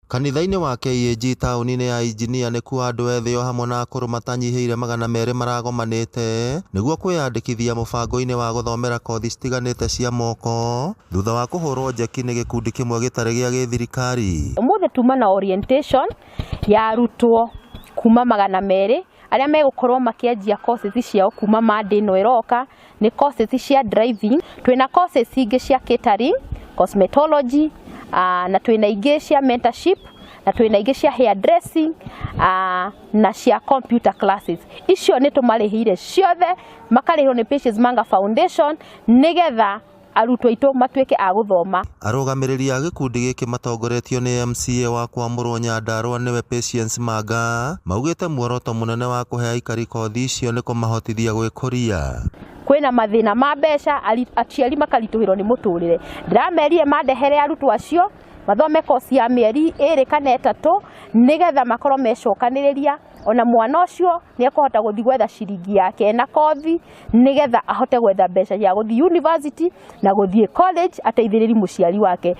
Kanitha-inĩ wa KAG taũni-inĩ ya Injinia nĩkuo andũ ethĩ o hamwe na akũrũ matanyihĩire 200 maragomanĩte nĩguo kwĩyandĩkithia mũbango-inĩ wa gũthomera kothi citiganĩte cia moko thutha wa kũhũrwo njeki nĩ gĩkundi kĩmwe gĩtarĩ gĩa gĩthirikari. Ũmũthĩ tuma na orientation ya arutwo kuma 200 arĩa megũkorwo makĩanjia courses ciao kuma Monday ĩno ĩroka, nĩ courses cia driving, twĩna courses ingĩ cia catering, cosmetology, na twĩna ingĩ cia mentorship, na twĩna ingĩ cia hairdressing, na cia computer classes. Icio nĩ tũmarĩhire ciothe, makarĩhwo nĩ Patience Manga Foundation nĩgetha arutwo aitũ matuĩke a gũthoma. Arũgamĩrĩri a gĩkundi gĩkĩ matongoretio nĩ MCA wa Kwamũrwo Nyandarua nĩwe Patience Manga maugĩte muoroto mũnene wa kũhe aikari kothi icio nĩ kũmahotithia gwĩkũria. Kwĩna mathĩna ma mbeca, aciari makaritũhĩrwo nĩ mũtũrĩre. Ndĩramerire mandehere arutwo acio mathome kosi ya mĩeri 2 kana 3 nĩgetha makorwo mecokanĩrĩria, ona mwana ũcio nĩ ekũhota gũthiĩ gwetha ciringi yake na kothi nĩgetha ahote gwetha mbeca ya gũthiĩ university na gũthiĩ college ateithĩrĩrie mũciari wake.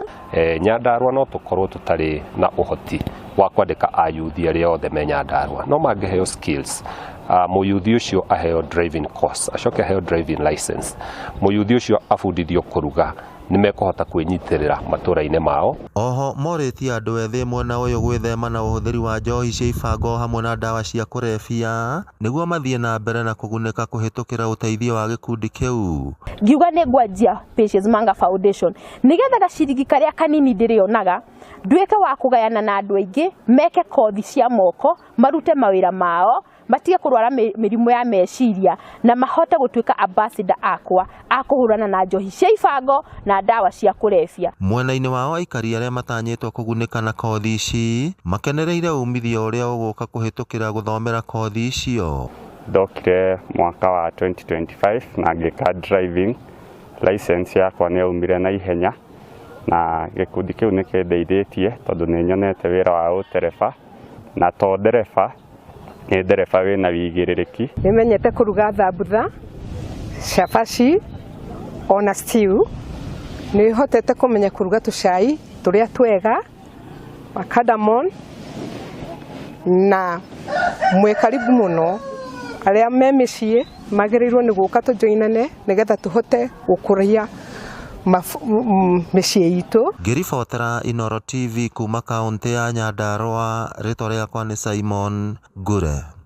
Nyandarua no tũkorwo tũtarĩ na ũhoti wa kwandĩka ayuthi arĩa othe me Nyandarua, no mangĩheo skills. Mũyuthi ũcio aheo driving course, acoke aheo driving license, mũyuthi ũcio abundithio kũruga, nĩmekũhota kwĩnyitĩrĩra matũra-inĩ mao. Oho morĩtie andũ ethĩ mwena ũyũ gwĩthema na ũhũthĩri wa njohi cia ibango hamwe na ndawa cia kũrebia nĩguo mathiĩ na mbere na kũgunĩka kũhĩtũkĩra ũteithio wa gĩkundi kĩu. Ngiuga nĩ ngwanjia Patience Manga Foundation nĩgetha gaciringi karĩa kanini ndĩrĩonaga nduĩke wa kũgayana na andũ aingĩ meke kothi cia moko, marute mawĩra mao, matige kũrwara mĩrimũ ya meciria na mahote gũtuĩka ambassador akwa akũhũrana na njohi cia ibango na ndawa cia kũrebia. Mwena-inĩ wao aikari arĩa matanyĩtwo kũgunĩka na kothi ici makenereire umithio ũrĩa ũgũka kũhĩtũkĩra gũthomera kothi icio. Ndokire mwaka wa 2025 na ngĩka driving license yakwa nĩ yaumire na ihenya na gĩkundi kĩu nĩ kĩndeithĩtie tondũ nĩ nyonete wĩra wa ũtereba na to ndereba nĩ ndereba wĩna wĩigĩrĩrĩki. Nĩmenyete kũruga thambutha, cabaci ona stew. Nĩ hotete kũmenya kũruga tũcai tũrĩa twega wa cardamom na mwĩkaribu mũno arĩa me mĩciĩ magĩrĩirwo nĩ gũka tũjoinane nĩgetha tũhote gũkũria mĩciĩ itũ. Ngĩribotera Inooro TV kuma kaunti ya Nyandarua, rĩtwa rĩakwa nĩ Simon Ngure.